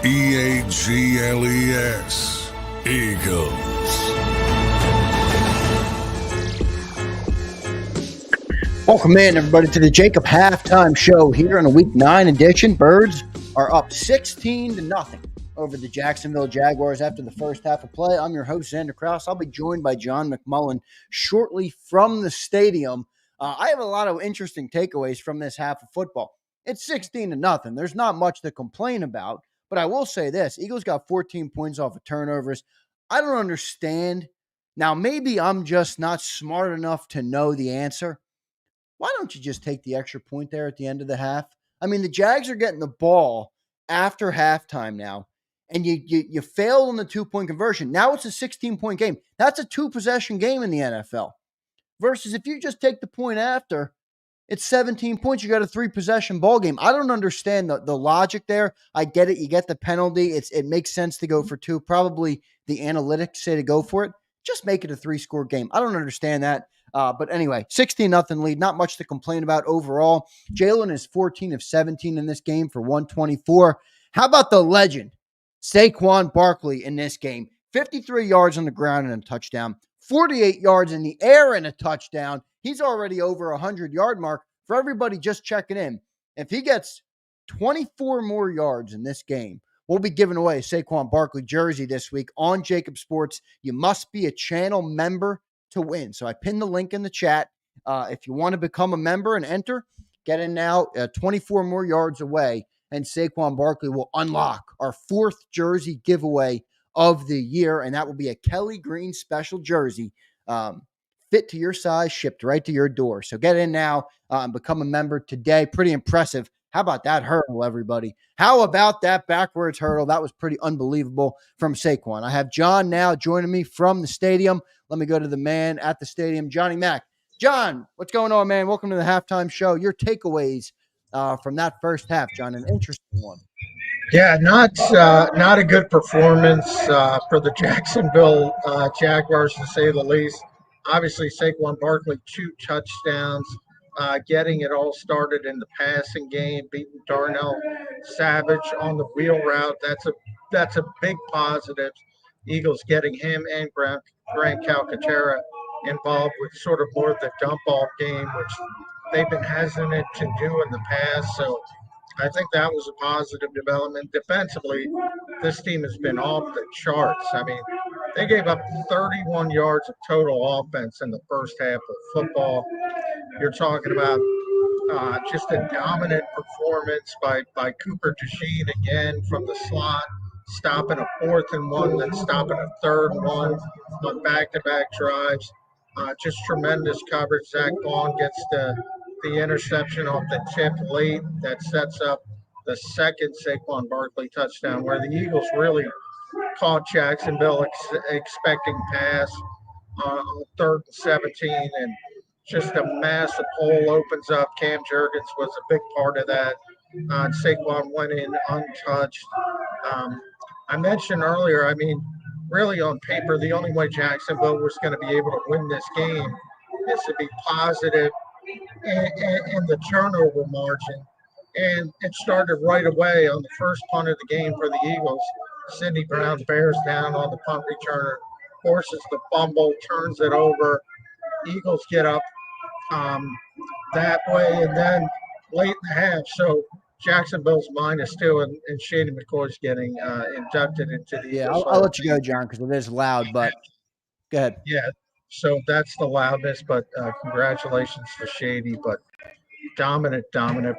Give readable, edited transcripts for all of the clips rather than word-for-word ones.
Eagles. Eagles. Welcome in, everybody, to the JAKIB Halftime Show here on a Week 9 edition. Birds are up 16-0 over the Jacksonville Jaguars after the first half of play. I'm your host, Zander Krause. I'll be joined by John McMullen shortly from the stadium. I have a lot of interesting takeaways from this half of football. It's 16-0. There's not much to complain about, but I will say this. Eagles got 14 points off of turnovers. I don't understand. Now, maybe I'm just not smart enough to know the answer. Why don't you just take the extra point there at the end of the half? I mean, the Jags are getting the ball after halftime now, and you failed on the 2-point conversion. Now it's a 16-point game. That's a 2-possession game in the NFL. Versus if you just take the point after, it's 17 points. You got a 3-possession ball game. I don't understand the logic there. I get it. You get the penalty. It makes sense to go for 2. Probably the analytics say to go for it. Just make it a 3-score game. I don't understand that. But anyway, 16-0 lead. Not much to complain about overall. Jalen is 14 of 17 in this game for 124. How about the legend, Saquon Barkley, in this game? 53 yards on the ground and a touchdown. 48 yards in the air and a touchdown. He's already over a 100-yard mark. For everybody just checking in, if he gets 24 more yards in this game, we'll be giving away a Saquon Barkley jersey this week on JAKIB Sports. You must be a channel member to win. So I pinned the link in the chat. If you want to become a member and enter, get in now, 24 more yards away, and Saquon Barkley will unlock our 4th jersey giveaway of the year, and that will be a Kelly Green special jersey, fit to your size, shipped right to your door. So get in now and become a member today. Pretty impressive. How about that hurdle, everybody? How about that backwards hurdle? That was pretty unbelievable from Saquon. I have John now joining me from the stadium. Let me go to the man at the stadium, Johnny Mack. John, what's going on, man? Welcome to the halftime show. Your takeaways from that first half, John, an interesting one. Yeah, not a good performance for the Jacksonville Jaguars, to say the least. Obviously, Saquon Barkley, 2 touchdowns, getting it all started in the passing game, beating Darnell Savage on the wheel route. That's a big positive. Eagles getting him and Grant Calcaterra involved with sort of more of the dump off game, which they've been hesitant to do in the past. So I think that was a positive development. Defensively, this team has been off the charts. I mean, they gave up 31 yards of total offense in the first half of football. You're talking about just a dominant performance by Cooper DeJean again from the slot, stopping a 4th and 1, then stopping a 3rd and 1 on back-to-back drives. Just tremendous coverage. Zach Vaughn gets the interception off the tip late that sets up the second Saquon Barkley touchdown, where the Eagles really caught Jacksonville expecting pass on 3rd and 17, and just a massive hole opens up. Cam Jurgens was a big part of that. Saquon went in untouched. I mentioned earlier, I mean, really on paper, the only way Jacksonville was going to be able to win this game is to be positive in the turnover margin. And it started right away on the first punt of the game for the Eagles. Sidney Brown bears down on the punt returner, forces the fumble, turns it over. Eagles get up that way, and then late in the half, so Jacksonville's -2, and Shady McCoy's getting inducted into the Eagles. I'll let you go, John, because it is loud, but go ahead. Yeah, so that's the loudness, but congratulations to Shady. But dominant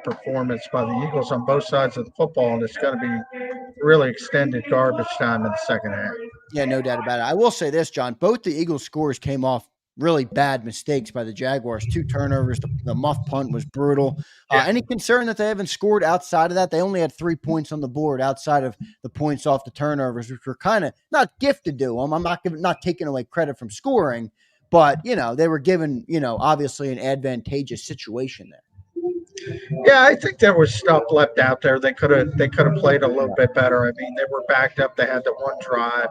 performance by the Eagles on both sides of the football, and it's going to be really extended garbage time in the second half. Yeah, no doubt about it. I will say this, John. Both the Eagles scores came off really bad mistakes by the Jaguars. 2 turnovers. The muff punt was brutal. Any concern that they haven't scored outside of that? They only had 3 points on the board outside of the points off the turnovers, which were kind of not gifted to them. I'm not taking away credit from scoring, but, they were given, obviously an advantageous situation there. Yeah, I think there was stuff left out there. They could have played a little bit better. I mean, they were backed up. They had the one drive,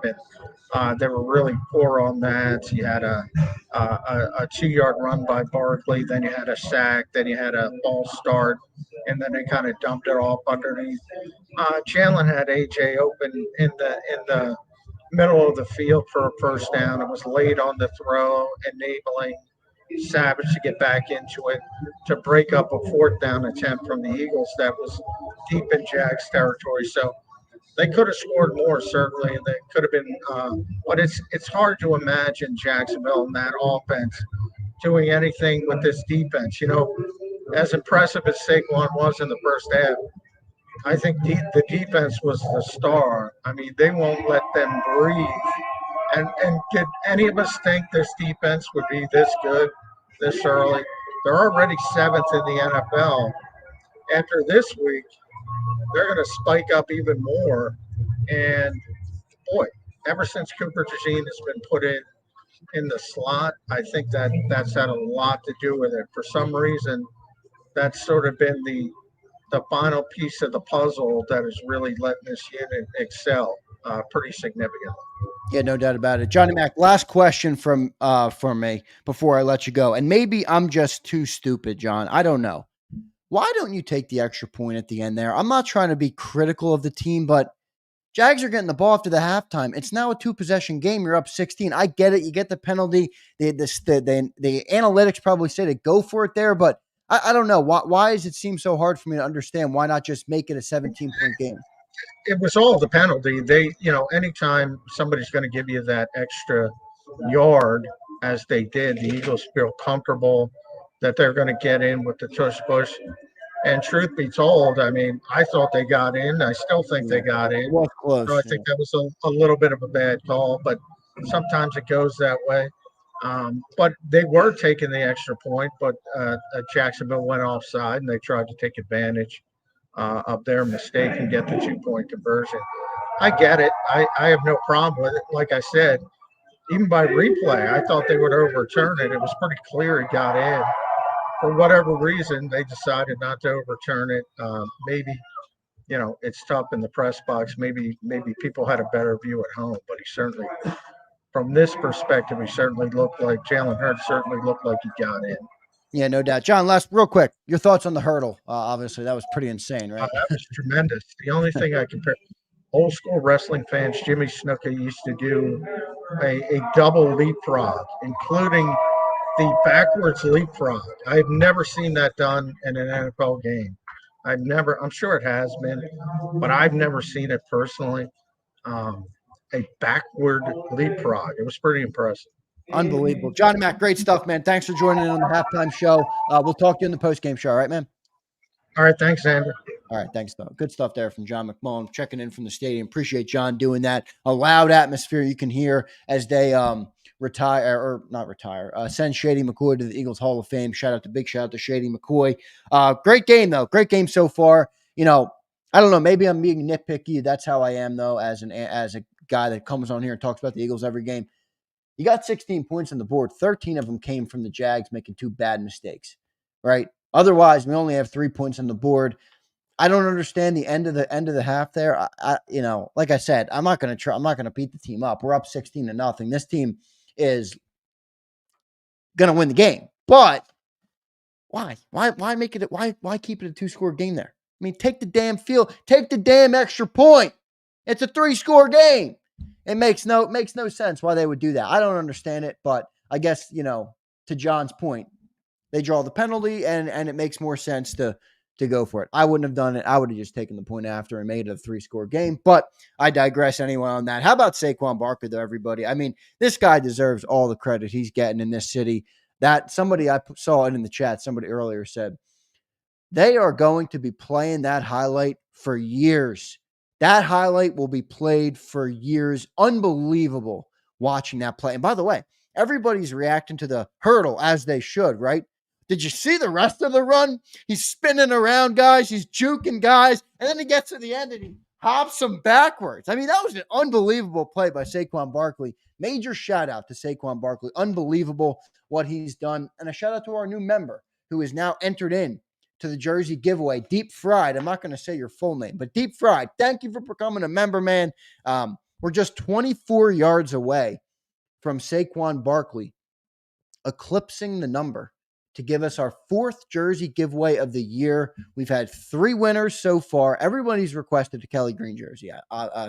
and they were really poor on that. You had a 2 yard run by Barkley, then you had a sack, then you had a false start, and then they kind of dumped it off underneath. Jalen had AJ open in the middle of the field for a first down. It was late on the throw, enabling Savage to get back into it to break up a fourth down attempt from the Eagles that was deep in Jags territory. So they could have scored more, certainly. They could have been, but it's hard to imagine Jacksonville and that offense doing anything with this defense. As impressive as Saquon was in the first half, I think the defense was the star. I mean, they won't let them breathe. And did any of us think this defense would be this good this early? They're already seventh in the NFL. After this week, they're going to spike up even more. And boy, ever since Cooper DeJean has been put in the slot, I think that's had a lot to do with it. For some reason, that's sort of been the final piece of the puzzle that is really letting this unit excel pretty significantly. Yeah, no doubt about it. Johnny Mac, last question from me before I let you go. And maybe I'm just too stupid, John. I don't know. Why don't you take the extra point at the end there? I'm not trying to be critical of the team, but Jags are getting the ball after the halftime. It's now a 2-possession game. You're up 16. I get it. You get the penalty. The analytics probably say to go for it there, but I don't know. Why does it seem so hard for me to understand? Why not just make it a 17-point game? It was all the penalty. Anytime somebody's going to give you that extra yard, as they did, the Eagles feel comfortable that they're going to get in with the tush push. And truth be told, I mean, I thought they got in. I still think they got in. It was close. So I think that was a little bit of a bad call, but sometimes it goes that way. But they were taking the extra point, but Jacksonville went offside and they tried to take advantage of their mistake and get the 2-point conversion. I get it. I have no problem with it. Like I said, even by replay, I thought they would overturn it. It was pretty clear it got in. For whatever reason, they decided not to overturn it. Maybe, it's tough in the press box. Maybe people had a better view at home, but he certainly, from this perspective, Jalen Hurts certainly looked like he got in. Yeah, no doubt. John, real quick, your thoughts on the hurdle. Obviously, that was pretty insane, right? That was tremendous. The only thing I compare, old school wrestling fans, Jimmy Snuka used to do a double leapfrog, including the backwards leapfrog. I've never seen that done in an NFL game. I'm sure it has been, but I've never seen it personally. A backward leapfrog. It was pretty impressive. Unbelievable. Johnny Mac, great stuff, man. Thanks for joining in on the halftime show. We'll talk to you in the postgame show. All right, man? All right. Thanks, Andrew. All right. Thanks, though. Good stuff there from John McMullen, checking in from the stadium. Appreciate John doing that. A loud atmosphere you can hear as they send Shady McCoy to the Eagles Hall of Fame. Big shout out to Shady McCoy. Great game, though. Great game so far. I don't know. Maybe I'm being nitpicky. That's how I am, though, as a guy that comes on here and talks about the Eagles every game. You got 16 points on the board. 13 of them came from the Jags making 2 bad mistakes, right? Otherwise, we only have 3 points on the board. I don't understand the end of the half there. Like I said, I'm not going to beat the team up. We're up 16-0. This team is going to win the game. But why? Why make it? Why keep it a 2-score game there? I mean, take the damn field. Take the damn extra point. It's a 3-score game. It makes no sense why they would do that. I don't understand it, but I guess, to John's point, they draw the penalty and it makes more sense to go for it. I wouldn't have done it. I would have just taken the point after and made it a 3-score game, but I digress anyway on that. How about Saquon Barkley, though, everybody? I mean, this guy deserves all the credit he's getting in this city. That somebody I saw it in the chat, somebody earlier said, they are going to be playing that highlight for years. That highlight will be played for years. Unbelievable watching that play. And by the way, everybody's reacting to the hurdle as they should, right? Did you see the rest of the run? He's spinning around guys. He's juking guys. And then he gets to the end and he hops them backwards. I mean, that was an unbelievable play by Saquon Barkley. Major shout out to Saquon Barkley. Unbelievable what he's done. And a shout out to our new member who is now entered in to the jersey giveaway. Deep Fried, I'm not going to say your full name, but Deep Fried, thank you for becoming a member, man. We're just 24 yards away from Saquon Barkley eclipsing the number to give us our 4th jersey giveaway of the year. We've had 3 winners so far. Everybody's requested a Kelly Green jersey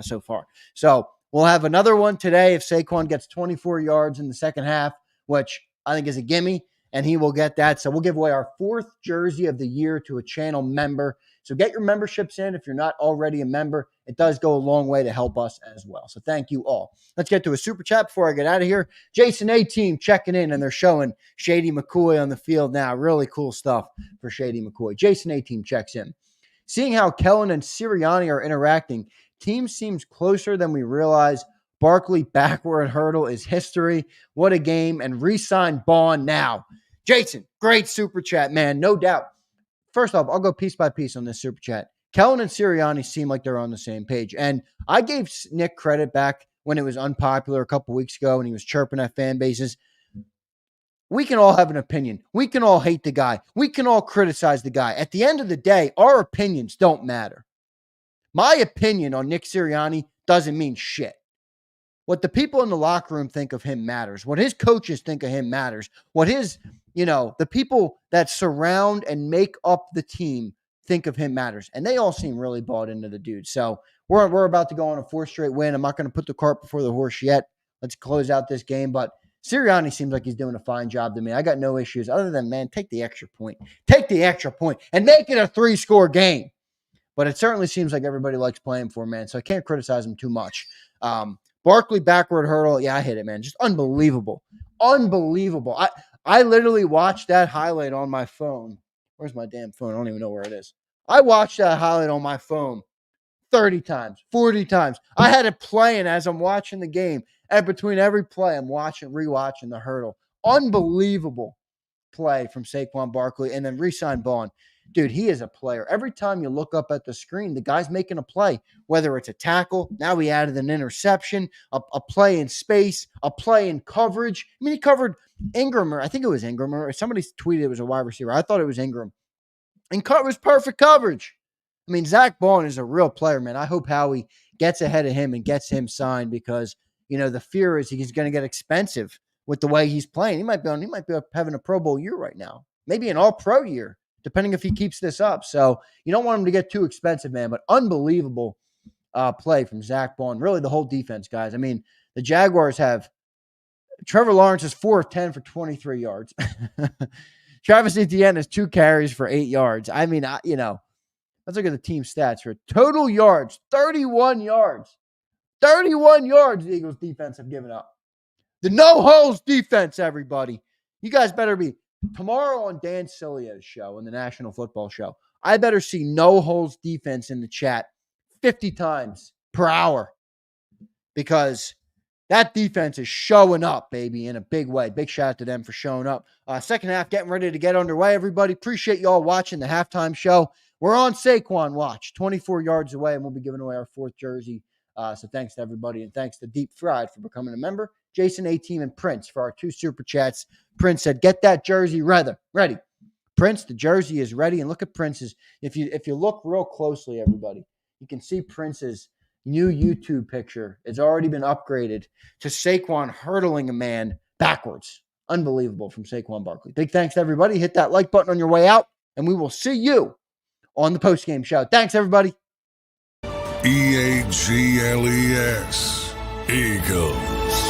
so far. So we'll have another one today if Saquon gets 24 yards in the second half, which I think is a gimme, and he will get that. So we'll give away our 4th jersey of the year to a channel member. So get your memberships in if you're not already a member. It does go a long way to help us as well. So thank you all. Let's get to a super chat before I get out of here. Jason A-Team checking in, and they're showing Shady McCoy on the field now. Really cool stuff for Shady McCoy. Jason A-Team checks in. Seeing how Kellen and Sirianni are interacting, team seems closer than we realize. Barkley backward hurdle is history. What a game. And re-sign Bond now. Jason, great super chat, man. No doubt. First off, I'll go piece by piece on this super chat. Kellen and Sirianni seem like they're on the same page. And I gave Nick credit back when it was unpopular a couple weeks ago and he was chirping at fan bases. We can all have an opinion. We can all hate the guy. We can all criticize the guy. At the end of the day, our opinions don't matter. My opinion on Nick Sirianni doesn't mean shit. What the people in the locker room think of him matters. What his coaches think of him matters. What his, the people that surround and make up the team think of him matters. And they all seem really bought into the dude. So we're about to go on a 4th straight win. I'm not going to put the cart before the horse yet. Let's close out this game. But Sirianni seems like he's doing a fine job to me. I got no issues other than, man, take the extra point. Take the extra point and make it a 3-score game. But it certainly seems like everybody likes playing for him, man. So I can't criticize him too much. Barkley backward hurdle. Yeah, I hit it, man. Just unbelievable. Unbelievable. I literally watched that highlight on my phone. Where's my damn phone? I don't even know where it is. I watched that highlight on my phone 30 times, 40 times. I had it playing as I'm watching the game. And between every play, I'm rewatching the hurdle. Unbelievable play from Saquon Barkley. And then re-sign Bond. Dude, he is a player. Every time you look up at the screen, the guy's making a play, whether it's a tackle. Now we added an interception, a play in space, a play in coverage. I mean, he covered Ingram, or I think it was Ingram, or somebody tweeted it was a wide receiver. I thought it was Ingram. And it was perfect coverage. I mean, Zach Bond is a real player, man. I hope Howie gets ahead of him and gets him signed because, the fear is he's going to get expensive with the way he's playing. He might be having a Pro Bowl year right now, maybe an All-Pro year, depending if he keeps this up. So you don't want him to get too expensive, man, but unbelievable play from Zach Bond. Really the whole defense, guys. I mean, the Jaguars have Trevor Lawrence is 4 of 10 for 23 yards. Travis Etienne has 2 carries for 8 yards. I mean, let's look at the team stats here. Total yards, 31 yards. 31 yards the Eagles defense have given up. The no-holes defense, everybody. You guys better be. Tomorrow on Dan Silio's show, on the National Football Show, I better see no-holes defense in the chat 50 times per hour because that defense is showing up, baby, in a big way. Big shout out to them for showing up. Second half getting ready to get underway, everybody. Appreciate you all watching the halftime show. We're on Saquon watch, 24 yards away, and we'll be giving away our 4th jersey. So thanks to everybody, and thanks to Deep Fried for becoming a member. Jason A-Team and Prince for our 2 super chats. Prince said, get that jersey ready. Prince, the jersey is ready. And look at Prince's. If you look real closely, everybody, you can see Prince's new YouTube picture. It's already been upgraded to Saquon hurdling a man backwards. Unbelievable from Saquon Barkley. Big thanks to everybody. Hit that like button on your way out, and we will see you on the postgame show. Thanks, everybody. EAGLES. Eagles.